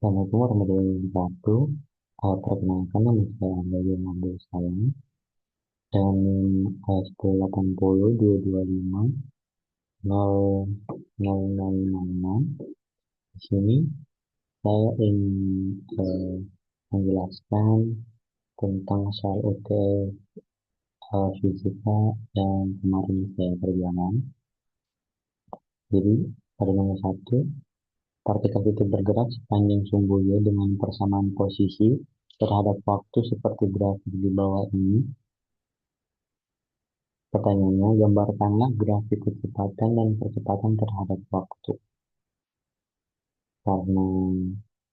Assalamualaikum warahmatullahi wabarakatuh. Perkenalkan nama saya Angga Abdul Salam dan 1080 225 0006. Di sini saya ingin menjelaskan tentang soal fisika yang kemarin saya kerjakan. Jadi pada nomor satu, partikel itu bergerak sepanjang sumbunya dengan persamaan posisi terhadap waktu seperti grafik di bawah ini. Pertanyaannya, gambarkanlah grafik kecepatan dan percepatan terhadap waktu. Karena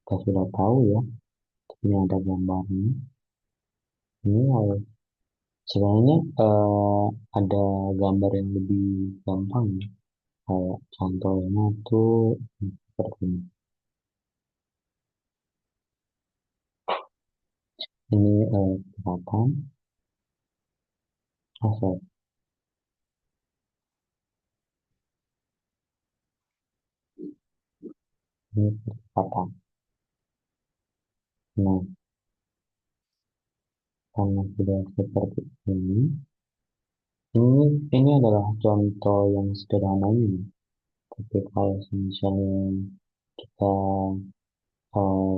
kita sudah tahu ya, ini ada gambarnya. Ini sebenarnya ada gambar yang lebih gampang ya. Kayak contohnya tuh seperti ini. Ini kecepatan. Sorry. Ini kecepatan. Nah, karena sudah seperti ini adalah contoh yang sederhananya. Tapi kalau misalnya kita eh,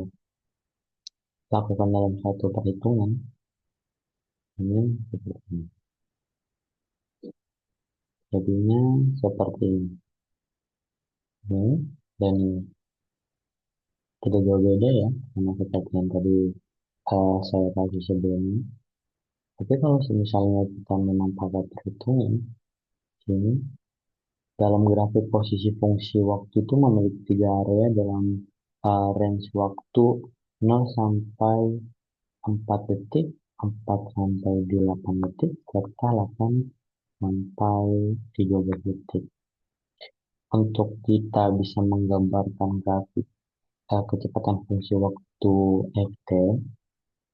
lakukan dalam satu perhitungan, ini seperti ini. Jadinya seperti ini dan ini tidak jauh beda ya, sama seperti yang tadi saya kasih sebelumnya. Tapi kalau misalnya kita memang pakai perhitungan, sini dalam grafik posisi fungsi waktu itu memiliki tiga area dalam range waktu 0 sampai 4 detik, 4 sampai 8 detik, serta 8 sampai 13 detik. Untuk kita bisa menggambarkan grafik kecepatan fungsi waktu ft,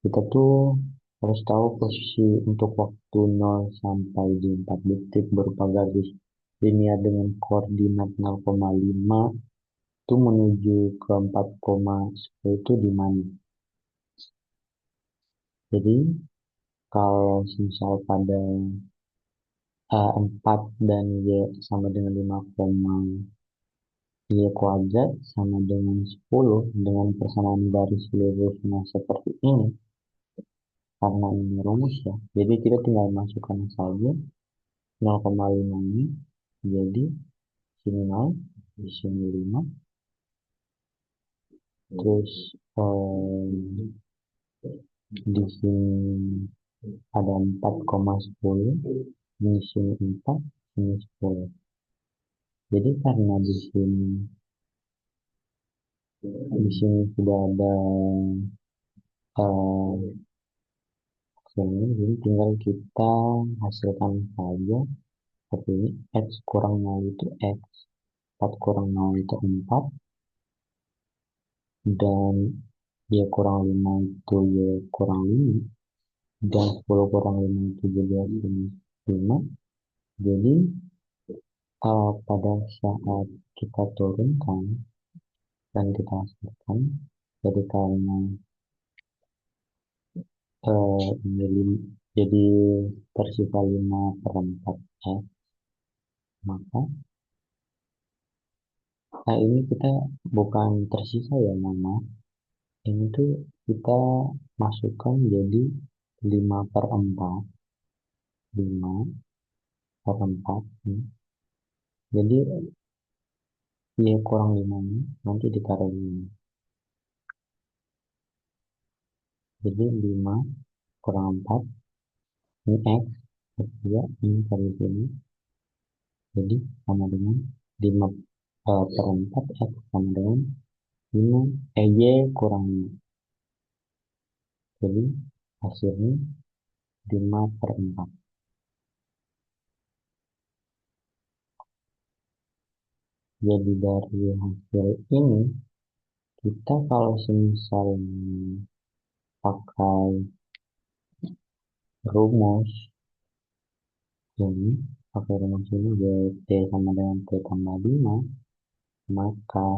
kita tuh harus tahu posisi untuk waktu 0 sampai di 4 detik berupa garis linear dengan koordinat 0,5 itu menuju ke 4,10 itu di mana. Jadi kalau misal pada 4 dan Y sama dengan 5, Y kuadrat sama dengan 10 dengan persamaan garis lurusnya seperti ini. Karena ini rumus ya, jadi kita tinggal masukkan saja 0,5 ini, jadi sini 0, di sini 5, terus di sini ada 4,10, di sini 4, sini 10. Jadi karena di sini sudah ada jadi tinggal kita hasilkan saja seperti ini. X kurang 0 itu X, 4 kurang 0 itu 4, dan Y kurang 5 itu Y kurang 5, dan 10 kurang 5 itu jadi 5. Jadi pada saat kita turunkan dan kita hasilkan, jadi karena ini jadi tersisa 5 per 4 X, maka ini kita bukan tersisa ya Mama, ini tuh kita masukkan jadi 5 per 4, 5 per 4 nih. Jadi Y kurang 5 ini nanti ditaruh ini. Jadi 5 kurang 4 ini X, X2 ini dari sini. Jadi sama dengan 5 per 4 X sama dengan 5, Y kurang 5. Jadi hasilnya 5 per 4. Jadi dari hasil ini, kita kalau misalnya pakai rumus ini, yaitu T sama dengan T tambah 5, maka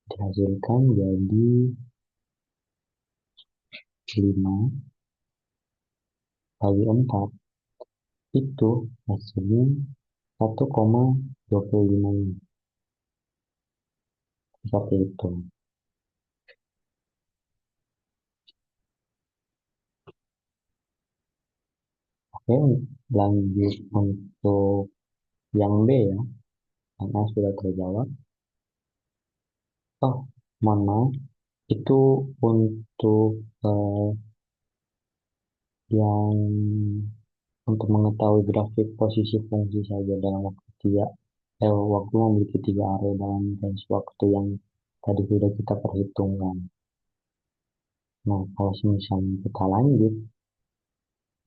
dihasilkan jadi 5 bagi 4 itu hasilnya 1,25 seperti itu. Oke, lanjut untuk yang B ya, karena sudah terjawab. Oh, mohon maaf, itu untuk yang untuk mengetahui grafik posisi fungsi saja dalam waktu tiga, waktu memiliki tiga area dalam range waktu yang tadi sudah kita perhitungkan. Nah, kalau misalnya kita lanjut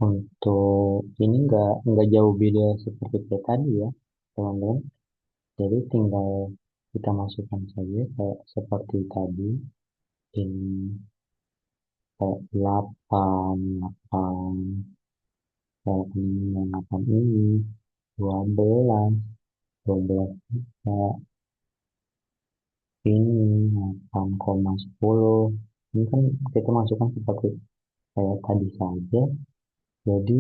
untuk ini nggak jauh beda seperti kayak tadi ya, teman-teman. Jadi tinggal kita masukkan saja kayak seperti tadi ini kayak 8, 8, kayak ini, 8 ini, 12, 12 kayak ini 8,10. Ini kan kita masukkan seperti kayak tadi saja, jadi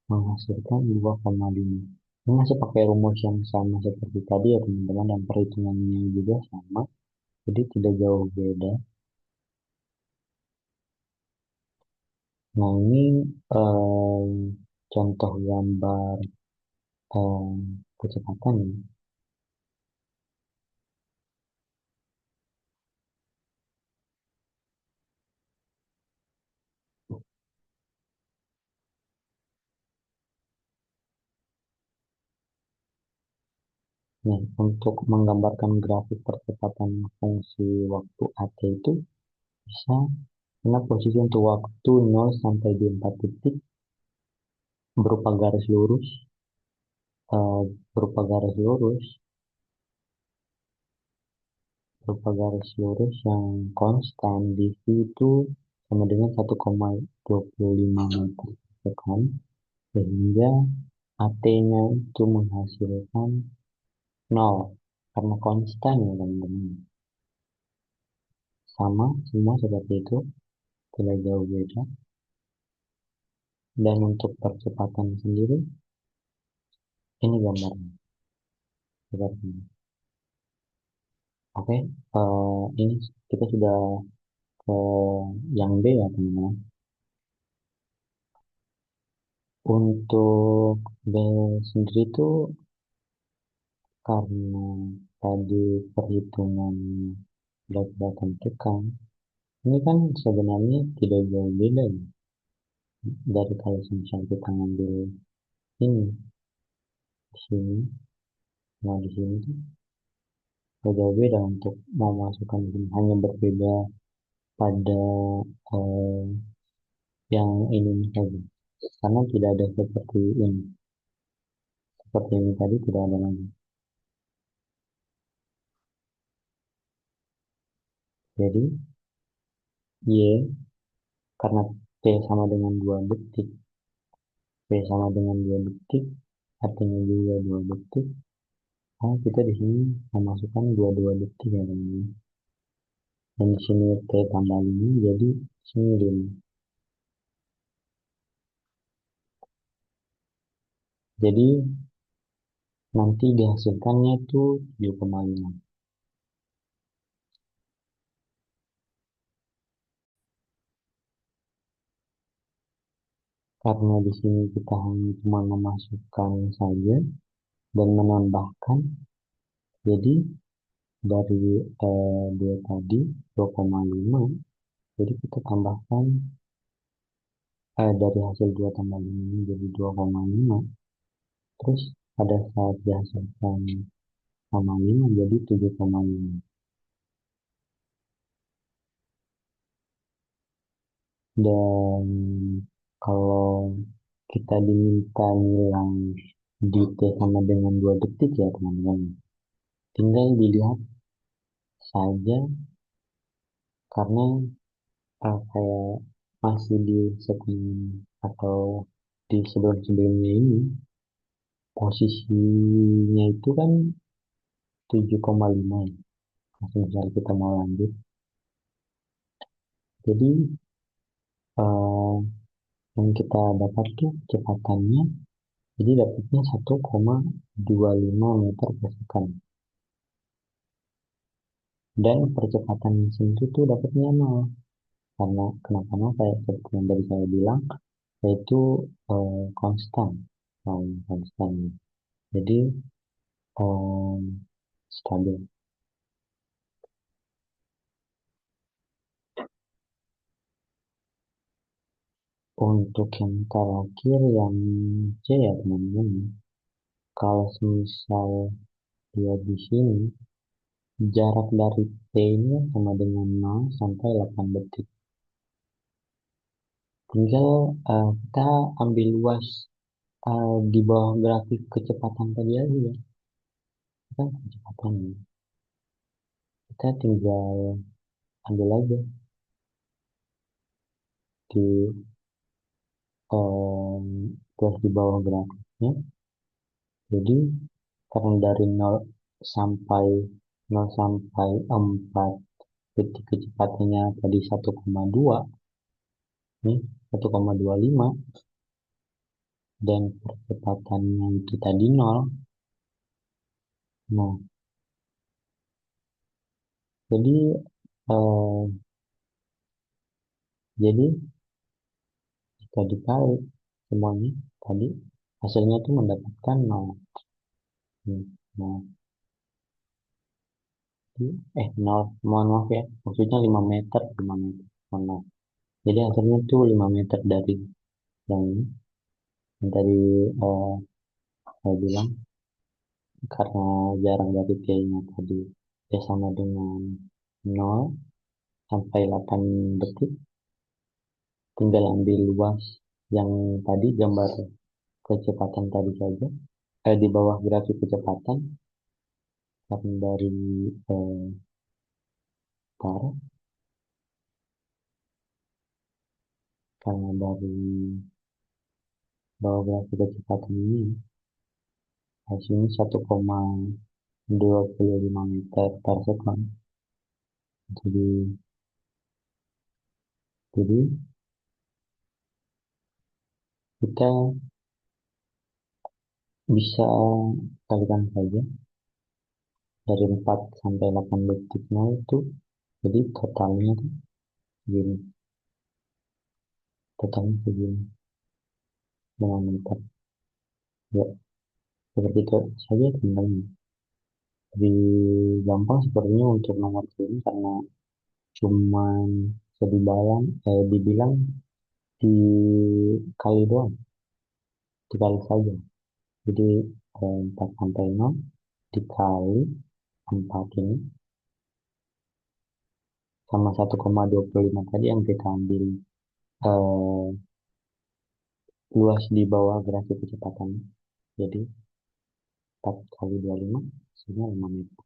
menghasilkan 2,5. Ini masih pakai rumus yang sama seperti tadi ya teman-teman, dan perhitungannya juga sama, jadi tidak jauh beda. Nah ini em, contoh gambar kecepatan ya. Nah, untuk menggambarkan grafik percepatan fungsi waktu AT itu bisa karena posisi untuk waktu 0 sampai di 4 detik berupa garis lurus, eh, berupa garis lurus, berupa garis lurus yang konstan di V itu sama dengan 1,25 meter per second, sehingga AT-nya itu menghasilkan 0 karena konstan ya teman-teman. Sama semua seperti itu, tidak jauh beda. Dan untuk percepatan sendiri, ini gambarnya seperti ini. Oke, ini kita sudah ke yang B ya teman-teman. Untuk B sendiri itu karena tadi perhitungan berat dan tekan, ini kan sebenarnya tidak jauh beda ya, dari kalau misalnya kita ngambil ini di sini. Nah di sini tuh tidak jauh beda untuk memasukkan ini, hanya berbeda pada eh, yang ini saja. Karena tidak ada seperti ini, seperti ini tadi tidak ada lagi. Jadi Y karena T sama dengan 2 detik, P sama dengan 2 detik, artinya juga 2 detik. Nah, kita di sini memasukkan 22 detik ya teman-teman. Dan di sini T tambah 5 jadi 9. Jadi nanti dihasilkannya itu 7,5. Karena di sini kita hanya cuma memasukkan saja dan menambahkan, jadi dari dia tadi 2,5, jadi kita tambahkan dari hasil 2 tambah 5 ini jadi 2,5, terus pada saat dihasilkan sama 5 jadi 7,5. Dan kalau kita diminta nilai di T sama dengan 2 detik ya teman-teman, tinggal dilihat saja karena kayak masih di segmen atau di sebelum-sebelumnya ini posisinya itu kan 7,5 ya. Misal kita mau lanjut. Jadi eh, yang kita dapat tuh kecepatannya, jadi dapatnya 1,25 meter per second. Dan percepatan mesin itu tuh dapatnya nol. Karena kenapa nol? Kayak seperti yang tadi saya bilang, yaitu konstan. Konstan. Jadi eh, stabil. Untuk yang terakhir yang C ya teman-teman. Kalau misal dia di sini, jarak dari P ini sama dengan 0 sampai 8 detik. Tinggal kita ambil luas di bawah grafik kecepatan tadi aja ya. Kan kecepatan. Kita tinggal ambil aja di garis di bawah grafiknya. Jadi karena dari sampai 0 sampai 4 detik kecepatannya tadi 1,2 nih 1,25 dan percepatannya itu tadi 0. Nah, jadi eh, jadi jika dikali semuanya tadi hasilnya itu mendapatkan 0. Nah, 0, mohon maaf ya, maksudnya 5 meter, 5 meter. Mohon maaf. Jadi hasilnya tuh 5 meter dari yang ini, yang tadi eh, saya bilang, karena jarak dari P-nya tadi ya sama dengan 0 sampai 8 detik, tinggal ambil luas yang tadi gambar kecepatan tadi saja, di bawah grafik kecepatan, karena dari eh, utara, karena dari bawah grafik kecepatan ini hasilnya 1,25 meter per second. Jadi, jadi, kita bisa kalikan saja dari 4 sampai 8 detiknya itu, jadi totalnya tuh segini, totalnya segini 5 meter. Ya, seperti itu saja teman-teman. Lebih gampang sepertinya untuk nomor ini karena cuman dibilang dikali doang, dikali saja. Jadi 4 sampai 0 dikali 4 ini sama 1,25 tadi yang kita ambil eh, luas di bawah grafik kecepatan. Jadi 4 kali 25 hasilnya 5 meter.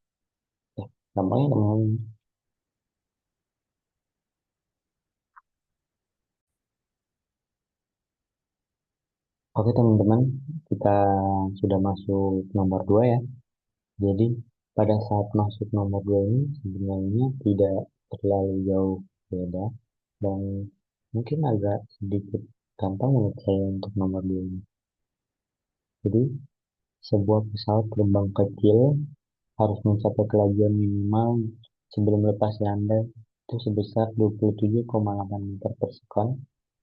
Ya, gampangnya teman-teman. Oke teman-teman, kita sudah masuk nomor 2 ya. Jadi pada saat masuk nomor 2 ini sebenarnya tidak terlalu jauh beda dan mungkin agak sedikit gampang menurut saya untuk nomor 2 ini. Jadi sebuah pesawat terbang kecil harus mencapai kelajuan minimal sebelum lepas landai itu sebesar 27,8 meter per sekon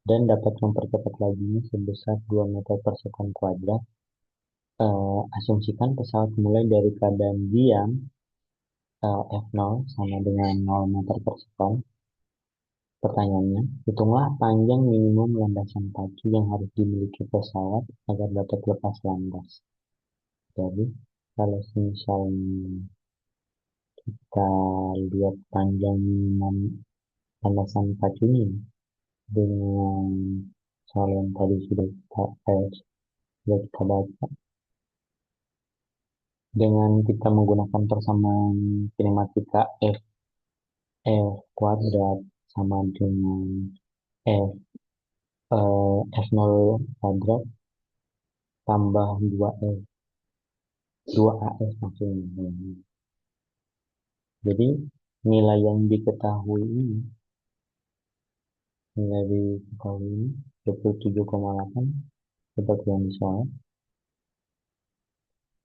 dan dapat mempercepat lajunya sebesar 2 meter per sekon kuadrat. Asumsikan pesawat mulai dari keadaan diam F0 sama dengan 0 meter per sekon. Pertanyaannya, hitunglah panjang minimum landasan pacu yang harus dimiliki pesawat agar dapat lepas landas. Jadi, kalau misalnya kita lihat panjang minimum landasan pacunya dengan soal yang tadi sudah kita baca, dengan kita menggunakan persamaan kinematika F kuadrat sama dengan F F0 kuadrat tambah 2 AF maksudnya. Jadi nilai yang diketahui ini, nilai diketahui ini 27,8 seperti yang di soal,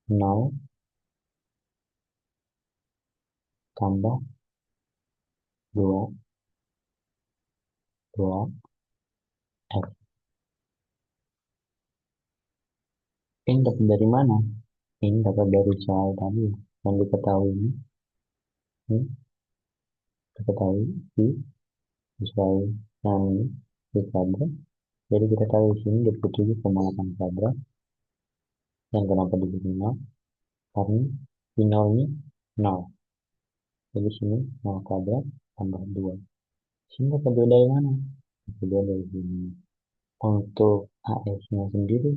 0 tambah 2 2 X. Ini dapat dari mana? Ini dapat dari soal tadi ya. Yang diketahui ini diketahui di sesuai yang ini di kuadrat. Jadi kita tahu di sini 27,8 kuadrat. Yang kenapa diberi 0? Karena di 0 ini 0. Jadi sini 0 kuadrat tambah 2. Sini dapat 2 dari mana? Dapat 2 dari sini. Untuk AS-nya sendiri,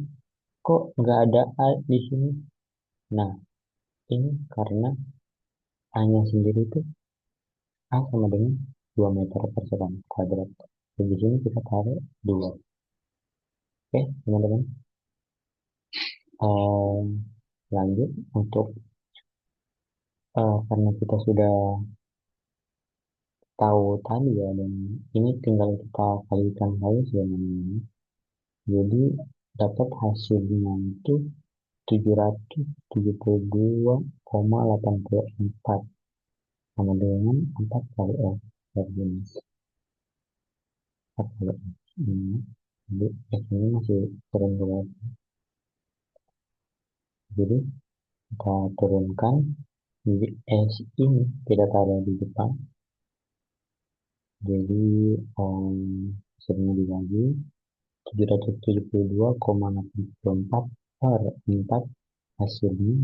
kok nggak ada A di sini? Nah, ini karena A-nya sendiri itu A sama dengan 2 meter per sekon kuadrat. Jadi di sini kita taruh 2. Oke, teman-teman. Ehm, Lanjut untuk karena kita sudah tahu tadi ya, dan ini tinggal kita kalikan saja dengan ini. Jadi dapat hasilnya itu 772,84 sama dengan 4 kali F begini. 4 kali F ini. Jadi F ini masih turun ke bawah. Jadi kita turunkan, jadi S ini kita taruh di depan. Jadi hasilnya dibagi 772,84 per 4, hasilnya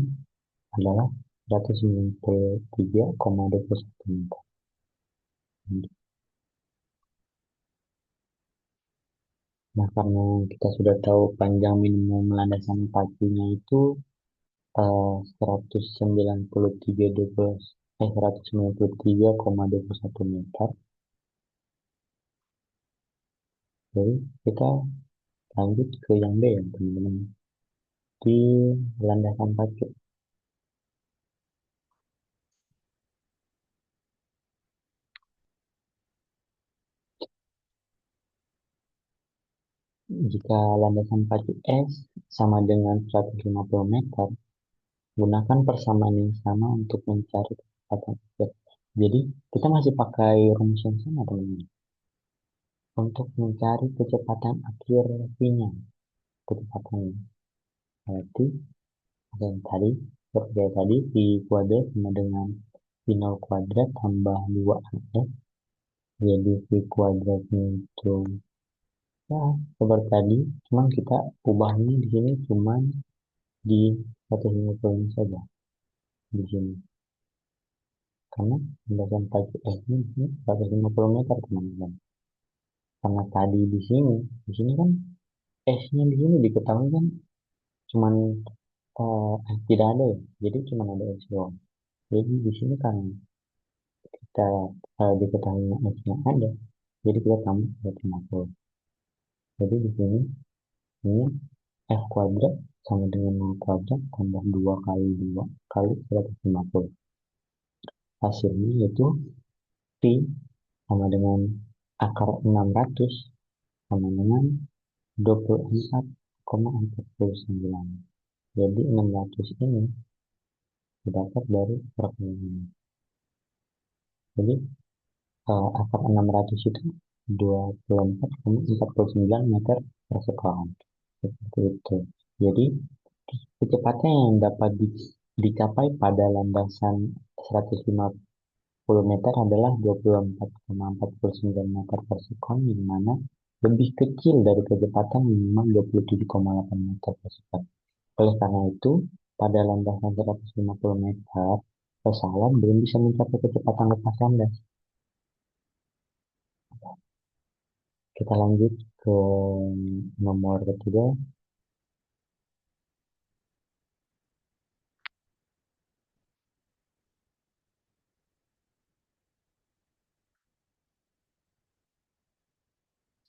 adalah 193,21 meter. Nah, karena kita sudah tahu panjang minimum landasan pacunya itu 193,21 meter. Jadi kita lanjut ke yang B ya teman-teman. Di landasan pacu, jika landasan pacu S sama dengan 150 meter, gunakan persamaan yang sama untuk mencari kecepatan akhir. Jadi kita masih pakai rumus yang sama teman-teman. Untuk mencari kecepatan akhir V-nya, kecepatannya. Berarti yang tadi, seperti tadi, V kuadrat sama dengan V0 kuadrat tambah 2AF. Jadi V kuadratnya itu ya seperti tadi, cuman kita ubahnya di sini cuman di 150 saja di sini. Karena landasan pacu F ini 150 meter teman-teman. Karena tadi di sini kan S-nya di sini diketahui kan cuman tidak ada ya. Jadi cuman ada S doang. Jadi di sini kan kita diketahui S-nya ada. Jadi kita tambah 150. Jadi di sini ini F kuadrat sama dengan 0 kuadrat tambah 2 kali 2 kali 150. Hasilnya yaitu P sama dengan akar 600 sama dengan 24,49. Jadi 600 ini didapat dari perkalian. Jadi akar 600 itu 24,49 meter per sekon. Seperti itu. Jadi kecepatan yang dapat dicapai pada landasan 150 meter adalah 24,49 meter per sekon, yang mana lebih kecil dari kecepatan minimal 27,8 meter per sekon. Oleh karena itu, pada landasan 150 meter, pesawat belum bisa mencapai kecepatan lepas landas. Kita lanjut ke nomor ketiga.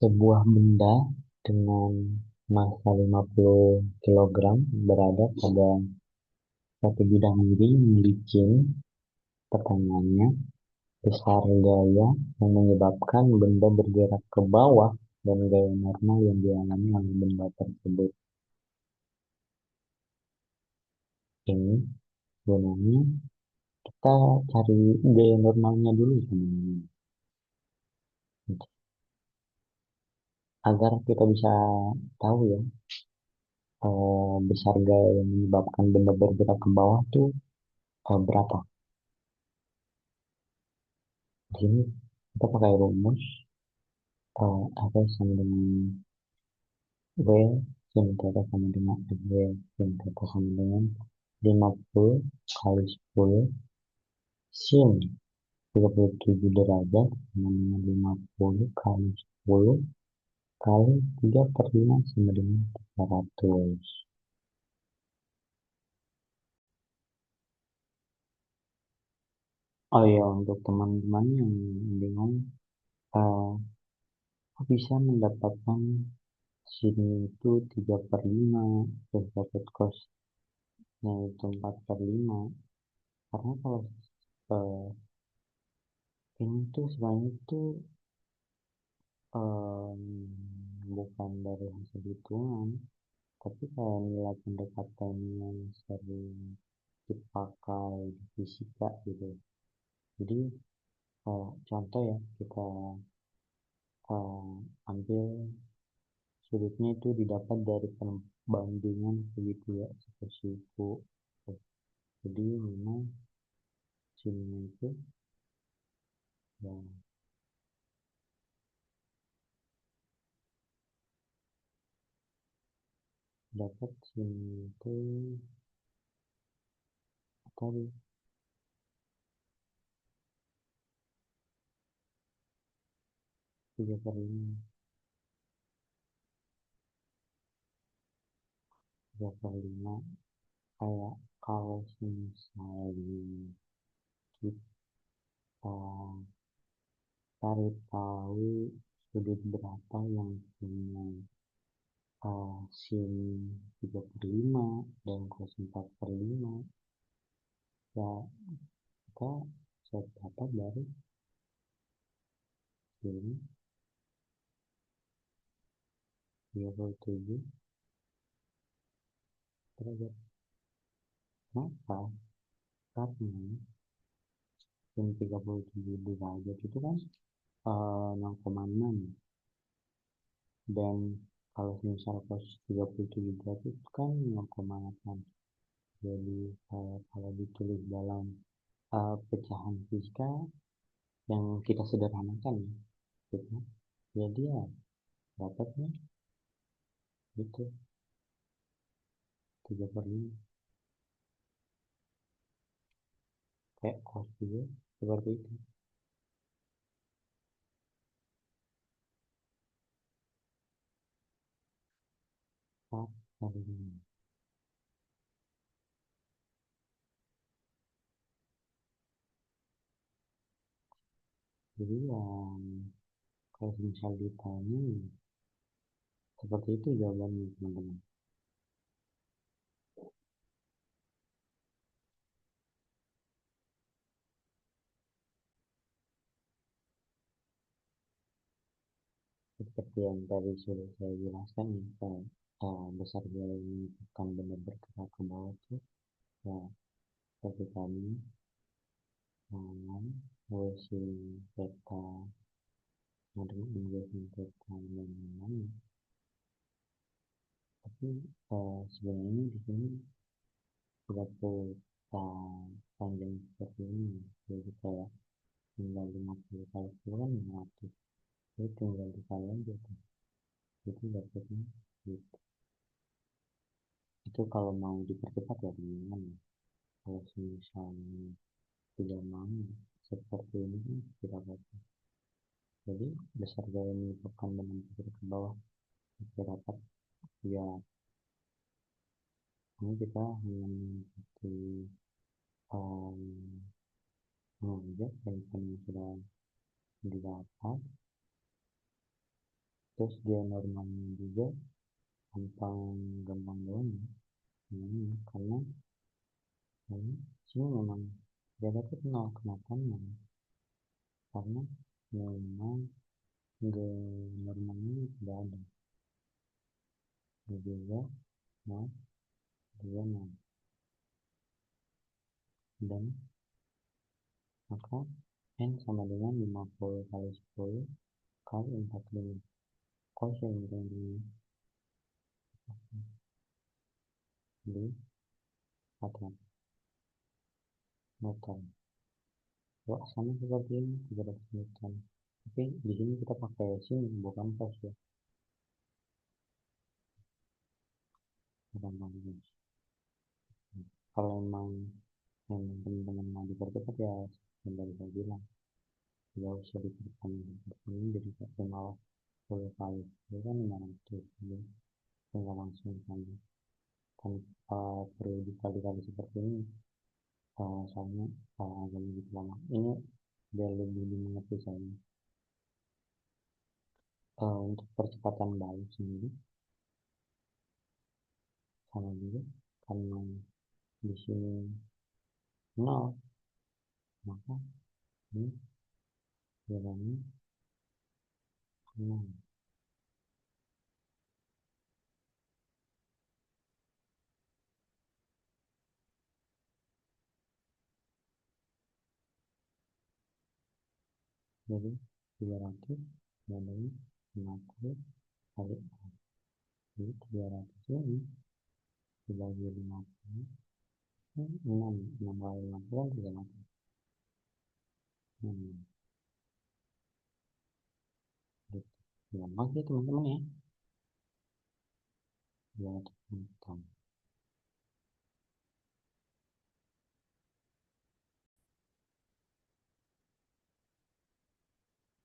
Sebuah benda dengan massa 50 kg berada pada satu bidang miring licin Pertanyaannya, besar gaya yang menyebabkan benda bergerak ke bawah dan gaya normal yang dialami oleh benda tersebut. Ini gunanya kita cari gaya normalnya dulu sebenarnya. Agar kita bisa tahu ya, besar gaya yang menyebabkan benda bergerak ke bawah tuh berapa. Di sini kita pakai rumus F sama dengan W sin theta sama dengan W sin theta sama dengan 50 kali 10 sin 37 derajat sama dengan 50 kali 10 kali 3 per 5 sama dengan 300. Oh iya, untuk teman-teman yang bingung, eh, kok bisa mendapatkan sini itu 3 per 5 terus dapat cosnya itu 4 per 5. Karena kalau eh, ini tuh sebenarnya itu em, bukan dari hasil hitungan, tapi kayak nilai pendekatan yang sering dipakai di fisika gitu. Jadi contoh ya, kita ambil sudutnya itu didapat dari perbandingan segitiga siku. Jadi memang sini itu ya dapat sini itu tadi 3 per 5, 3 per 5. Kayak kalau misalnya kita cari tahu sudut berapa yang punya sin 3 per 5 dan cos 4 per 5, ya kita bisa dapat dari sin 37 derajat. Kenapa? Karena sin 37 derajat itu kan 0,6, dan kalau misal cos 37 derajat itu kan 0,8. Jadi kalau ditulis dalam pecahan fisika yang kita sederhanakan ya, gitu. Jadi ya dapatnya itu 3 per 5 kayak cos juga seperti itu. 4 per 5. Jadi yang kalau misal ditanya seperti itu jawabannya teman-teman. Seperti yang tadi sudah saya jelaskan ya, besar gaya ini bukan benar bergerak ke bawah itu ya seperti tadi sin theta ada sin theta dan lain-lain. Tapi sebenarnya di sini tidak perlu panjang seperti ini. Jadi kayak tinggal 50 kali 10 kan 500. Jadi tinggal dikali aja tuh. Itu dapetnya gitu. Itu kalau mau dipercepat ya teman-teman. Kalau misalnya tidak mau seperti ini kan tidak apa-apa. Jadi besar gaya menyebabkan benang ke bawah dapat ya. Ini kita hanya mengikuti um, mengajak dan yang sudah didapat, terus dia normalnya juga gampang gampang banget ini karena ini sini memang Dia dapat nol. Kenapa nol? Karena memang normalnya tidak ada. Dia juga nol, dia nol. Dan maka N sama dengan 50 kali 10 kali 45. Kosen dari di atlas meter. Wah, sama seperti ini 300 meter. Tapi di sini kita pakai sini bukan pas ya. Bukan pas. Kalau memang teman-teman mau dipercepat ya yang tadi saya bilang tidak usah diperpanjang seperti ini jadi maksimal 10 kali itu kan 500 jadi tinggal langsung saja tanpa perlu dikali-kali seperti ini. Soalnya agak lebih lama ini biar lebih dimengerti saya. Untuk percepatan balik sendiri sama juga karena di sini nol maka ini jalannya nol. Jadi 300 banding 50 kali jadi 300 ini dibagi 50 6 kali 50 300 gitu. Gampang sih teman-teman ya 200 meter.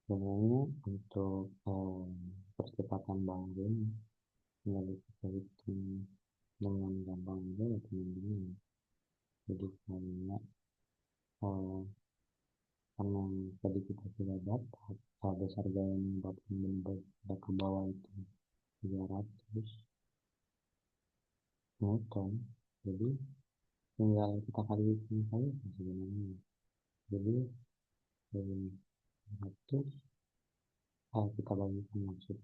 Sebenarnya untuk percepatan bangun tinggal kita hitung dengan gampang aja ya teman-teman. Jadi eh, karena tadi kita sudah dapat besar gaya yang dapat membentuk ke bawah itu 300 Newton, jadi tinggal kita kali hitung saja sebenarnya. Jadi dari 100 kita bagikan maksud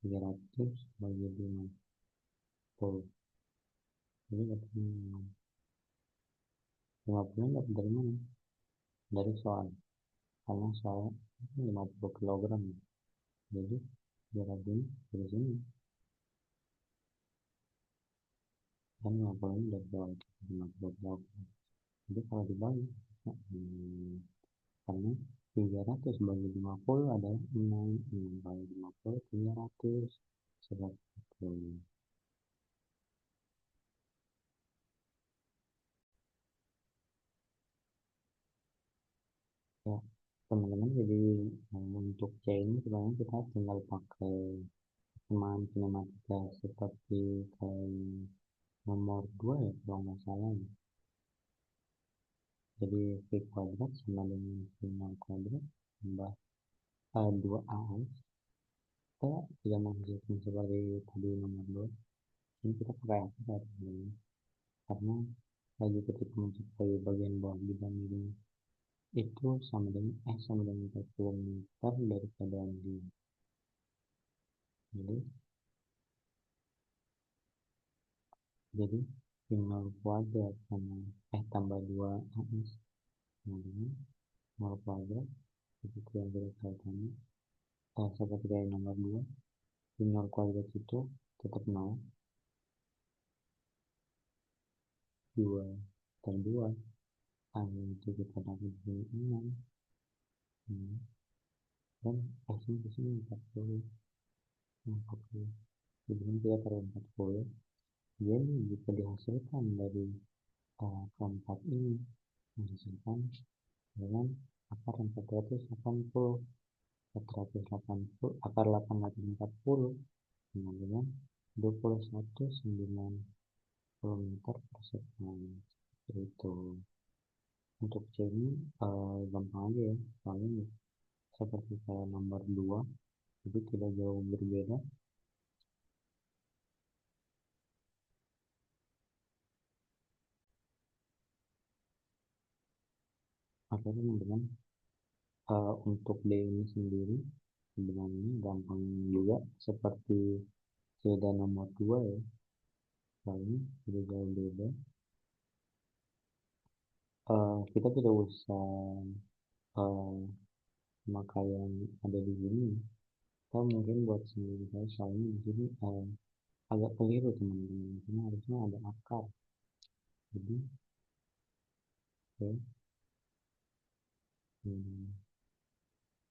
300 bagi 50, jadi dapat 50 dapat dari mana? Dari soal, karena soal 50 kilogram, jadi 300 dari sini dan 50 dari soal 50 kilogram. Jadi kalau dibagi karena 300 bagi 50 adalah 6 kali 50 300 seperti itu ya teman-teman. Jadi untuk C ini sebenarnya kita tinggal pakai teman kinematika seperti kayak nomor 2 ya kalau nggak salah ya. Jadi V kuadrat sama dengan V0 kuadrat tambah 2AX kita tidak menghasilkan seperti tadi nomor 2. Ini kita pakai apa teman-teman, karena lagi ketika mencapai bagian bawah dibanding itu sama dengan sama dengan 40 meter daripada di jadi jadi tinggal kuadrat sama tambah 2 AS sama dengan 0 kuadrat itu yang dari kaitannya seperti kayak nomor 2 tinggal kuadrat itu tetap 0 2 dan 2 itu kita dapat dari 6 dan S-nya di sini 40 sebelum kita taruh 40 jadi jika dihasilkan dari keempat ini menghasilkan dengan akar 480 480 akar 840 sama dengan 21,90 meter per second itu. Untuk C ini gampang aja ya soalnya seperti kayak nomor 2 jadi tidak jauh berbeda. Oke teman-teman, untuk D ini sendiri sebenarnya gampang juga seperti C dan nomor 2 ya, kali sudah jauh beda. Kita tidak usah eh, maka yang ada di sini, kita mungkin buat sendiri saja soalnya di sini agak keliru teman-teman. Di sini harusnya ada akar, jadi oke,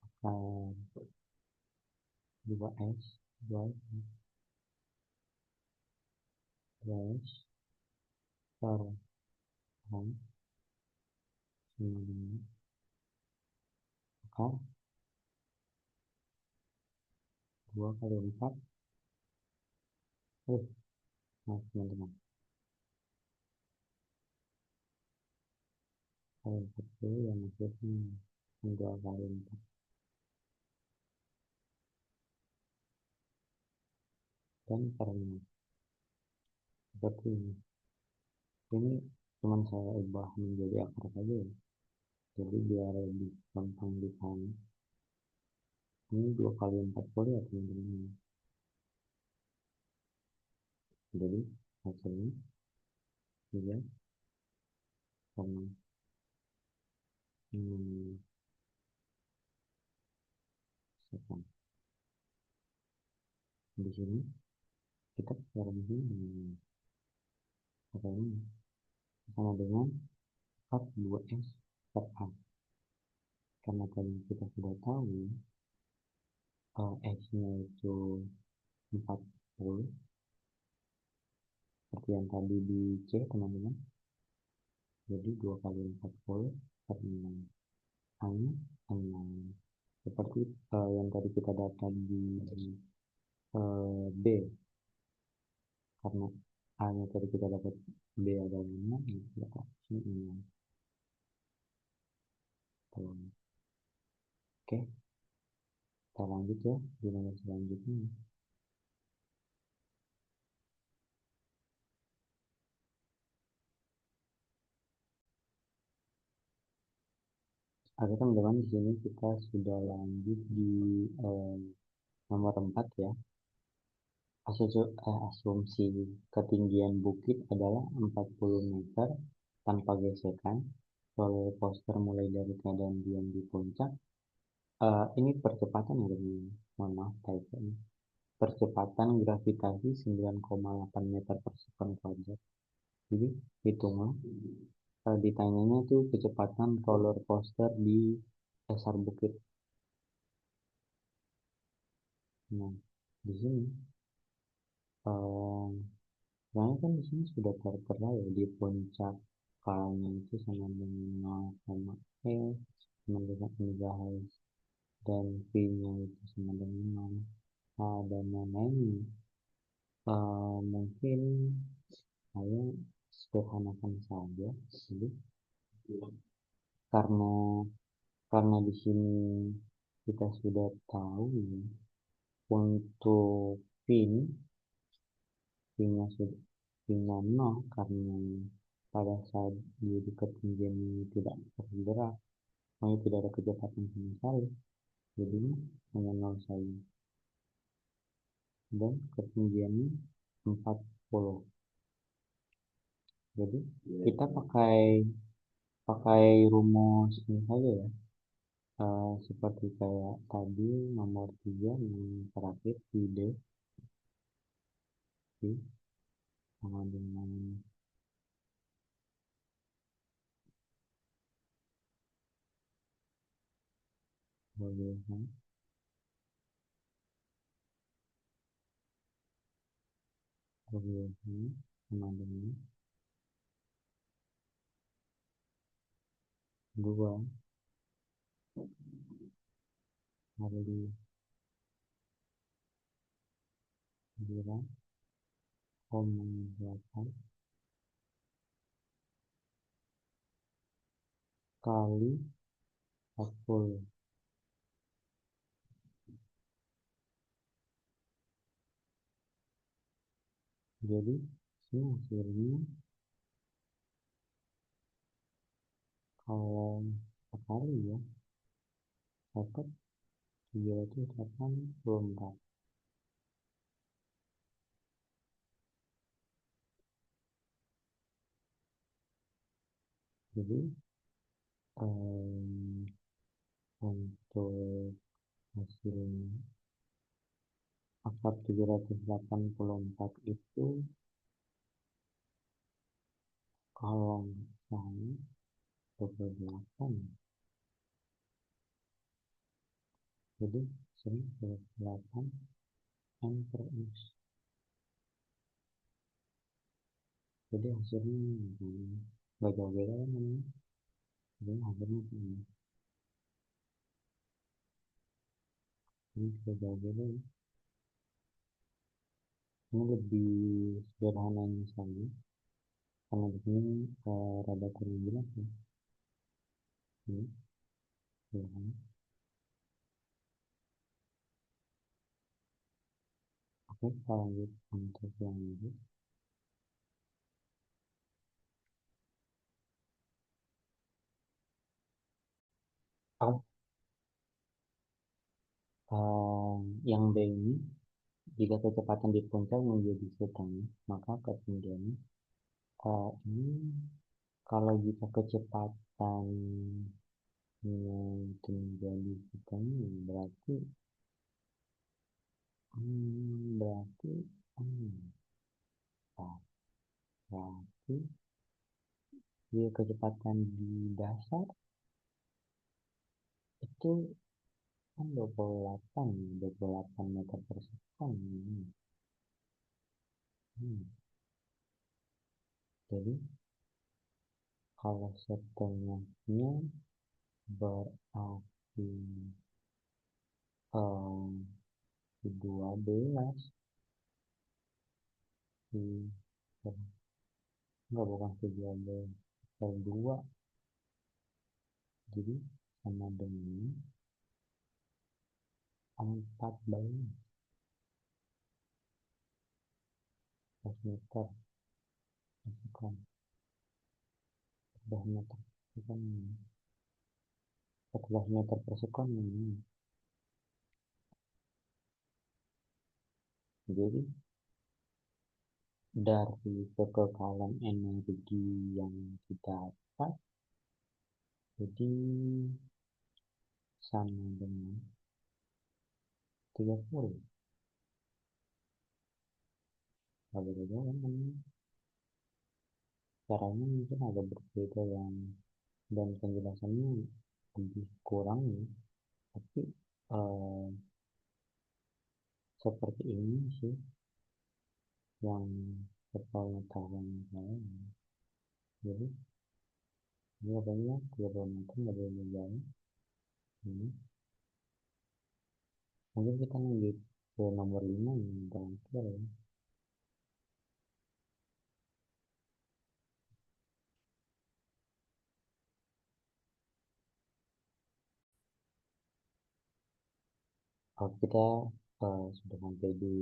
akar 2S buat plus per sama dengan akar 2 kali 4, eh maaf teman-teman, kali 4 dulu yang maksudnya 2 kali 4, dan karena seperti ini cuma saya ubah menjadi akar saja ya, jadi biar lebih gampang dipahami. Ini 2 kali 40 ya teman-teman, jadi hasilnya 3 karena hmm, sekarang di sini kita sekarang ini ini sama dengan 2S per A, karena tadi kita sudah tahu X-nya itu 40 seperti yang tadi di C teman-teman, jadi 2 kali 40 per 6, A-nya 6 seperti yang tadi kita dapat di B, karena A-nya tadi kita dapat B adalah 6, kita kasih 6. Oke, kita lanjut ya di nomor selanjutnya. Oke teman-teman, di sini kita sudah lanjut di eh, nomor 4 ya. Asumsi ketinggian bukit adalah 40 meter tanpa gesekan. Roller coaster mulai dari keadaan diam di puncak. Ini percepatan ya teman-teman. Mohon maaf typo-nya. Percepatan gravitasi 9,8 meter per sekon kuadrat. Jadi hitunglah. Ditanyanya tuh kecepatan roller coaster di dasar bukit. Nah, di sini soalnya kan di sini sudah tertera ya di puncak kalanya itu sama dengan 0, sama dengan Mhz, dan V-nya itu sama dengan 0, dan lain-lainnya. Mungkin saya sederhanakan saja, jadi karena di sini kita sudah tahu ya, untuk V ini V-nya sudah V-nya 0 karena pada saat dia di ketinggian ini tidak bergerak, makanya tidak ada kecepatan sama sekali, jadi hanya 0 saja, dan ketinggiannya 40. Jadi kita pakai pakai rumus ini saja ya. Seperti kayak tadi nomor 3 yang terakhir ide sama dengan bagaimana sama dengan 2 kali 9,8 kali 40. Jadi ini hasilnya kalau kali ya. Dapat 384. Jadi em, untuk hasilnya akar 784 itu kalau nggak salah 28, jadi sini 28 M per X. Jadi hasilnya nggak jauh beda kan namanya. Jadi hasilnya ini nggak jauh beda ya. Ini lebih sederhananya saja karena di sini rada kurang jelas ya. Ini ya kan. Oke, kita lanjut untuk yang ini. Oh, yang B ini, jika kecepatan di puncak menjadi setengah, maka ketinggiannya ini kalau jika kecepatan menjadi setengah berarti berarti ah, berarti dia kecepatan di dasar itu kan 28 meter per second. Hmm. Jadi kalau setengahnya berarti um, 12 di enggak, bukan 13 per 2, jadi sama dengan 14 meter per second. 14 meter per second. 14 meter per second ini. Jadi dari kekekalan energi yang didapat, jadi sama dengan 30. Kalau beda kan caranya mungkin agak berbeda yang dan penjelasannya lebih kurang ya. Tapi eh, seperti ini sih yang sepengetahuan saya. Jadi dia banyak 30 meter nggak boleh jauh. Ini mungkin kita lanjut ke nomor 5 yang terakhir ya. Kalau kita sudah sampai di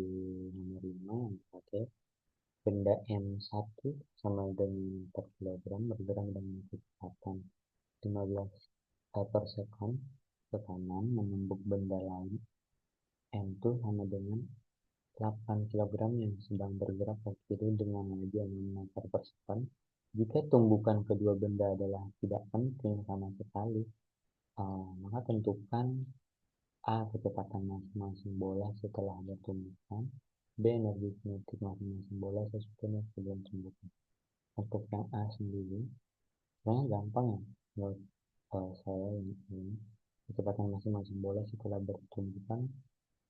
nomor 5 yang terakhir, benda M1 sama dengan 4 kilogram bergerak dengan kecepatan 15 per second ke kanan menembuk benda lain M2 sama dengan 8 kilogram yang sedang bergerak ke kiri dengan laju 6 meter per second. Jika tumbukan kedua benda adalah tidak penting sama sekali, maka tentukan A. Kecepatan masing-masing bola setelah ada tumbukan. B. Energi kinetik masing-masing bola sesudah sebelum tumbukan. Untuk yang A sendiri, sebenarnya gampang ya. Menurut saya ini, kecepatan masing-masing bola setelah bertumbukan,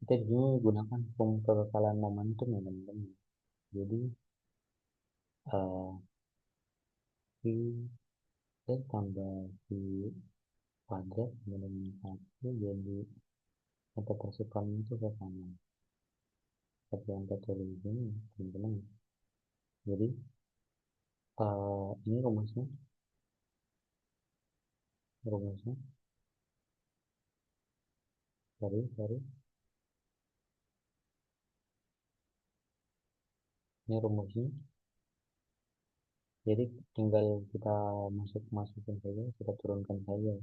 kita di sini gunakan kekekalan momentum ya teman-teman. Jadi V tambah V kuadrat dengan 1 jadi meter per second itu ke kanan. Seperti yang kita tulis di sini teman-teman. Jadi ini rumusnya dari ini rumusnya. Jadi tinggal kita masukin saja, kita turunkan saja.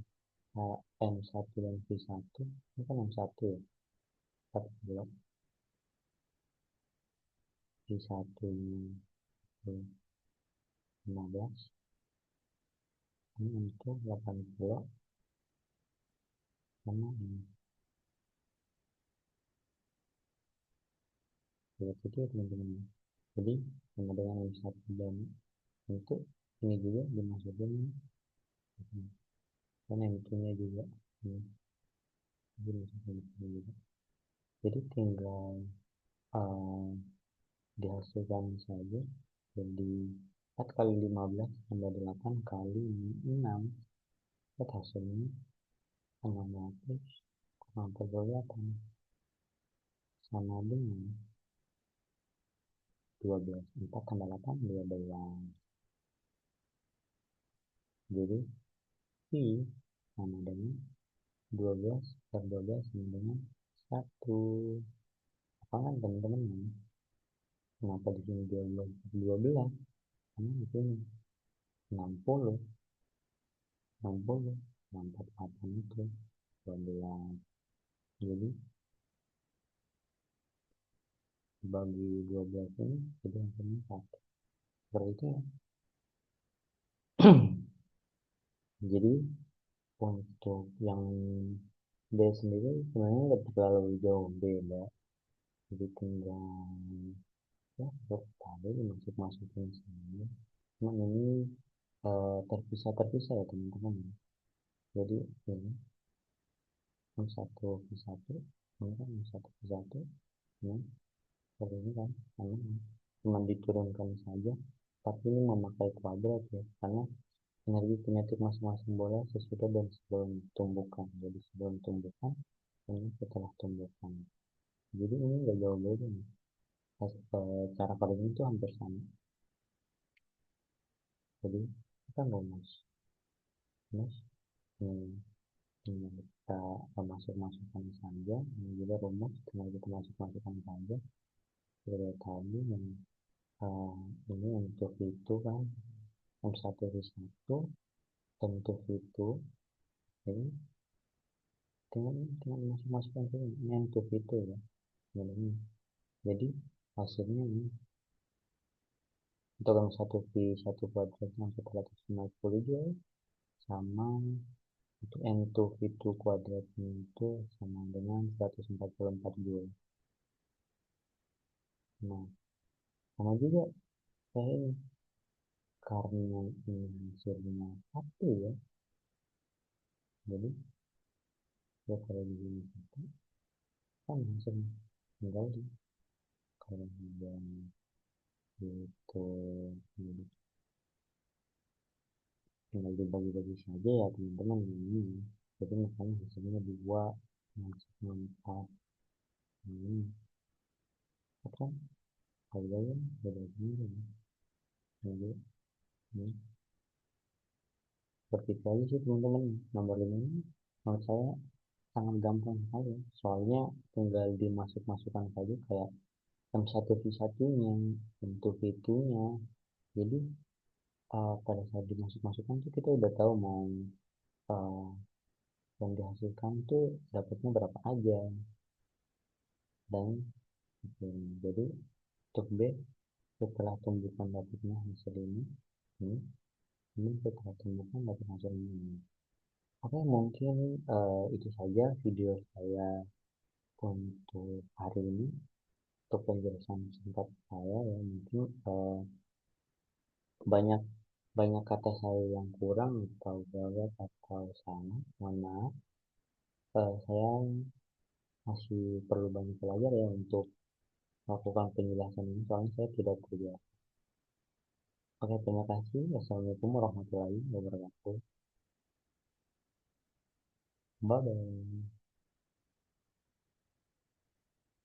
M1 dan V1 ini kan M1 ya, 4 blok, V1 nya 15, ini untuk 8 blok, sama ini. Seperti itu ya teman-teman. Jadi sama dengan M1 dan untuk ini juga dimasukin kan M2 nya juga ini dimasukin juga. Jadi tinggal uh, dihasilkan saja. Jadi 4 kali 15 tambah 8 kali 6, lihat hasilnya 600 kurang 48 sama dengan 12. 4 tambah 8 12. Jadi I sama dengan 12 per 12 sama dengan 1. Apa kan teman-teman? Kenapa di sini 12 per 12? Karena di sini 60 60 48 itu 12. Jadi bagi 12 ini jadi hasilnya 1. Seperti itu ya. Jadi untuk yang B sendiri sebenarnya nggak terlalu jauh beda. Jadi tinggal ya tadi masuk-masukin saja. Cuma ini terpisah-terpisah ya teman-teman. Jadi ini M1 V1 ini kan M1 V1 ini seperti ini kan, ini cuma diturunkan saja, tapi ini memakai kuadrat ya, karena energi kinetik masing-masing bola sesudah dan sebelum tumbukan. Jadi sebelum tumbukan, ini setelah tumbukan. Jadi ini nggak jauh beda nih. Cara kerjanya itu hampir sama. Jadi kita rumus, ini kita masuk-masukkan saja. Ini juga rumus, tinggal kita masuk-masukkan saja. Seperti tadi yang ini untuk itu kan M1 V1 untuk itu ini tinggal masuk-masukkan saja ini untuk itu ya. Ini. Jadi hasilnya ini untuk yang 1V1 kuadratnya 450 Joule sama untuk N2V2 kuadratnya itu sama dengan 144 Joule. Nah, sama juga saya ini karena ini hasilnya 1 ya, jadi ya kalau di sini 1 kan hasilnya tinggal di kemudian itu tinggal dibagi-bagi saja ya teman-teman ini. Jadi makanya hasilnya 2 masuk 4 ini kan harganya beda sendiri. Jadi ini seperti itu aja sih teman-teman. Nomor 5 ini menurut saya sangat gampang sekali, soalnya tinggal dimasuk-masukkan saja kayak M1 V1 nya untuk V2 nya. Jadi pada saat dimasuk-masukkan tuh kita udah tahu mau uh, yang dihasilkan tuh dapatnya berapa aja. Dan jadi untuk B setelah tumbukan dapatnya hasil ini ini setelah tumbukan dapat hasil ini. Oke, mungkin itu saja video saya untuk hari ini, untuk penjelasan singkat saya ya. Mungkin banyak banyak kata saya yang kurang atau gawat atau salah, mohon maaf. Saya masih perlu banyak belajar ya untuk melakukan penjelasan ini, soalnya saya tidak terbiasa. Oke, terima kasih. Wassalamualaikum warahmatullahi wabarakatuh. Bye bye.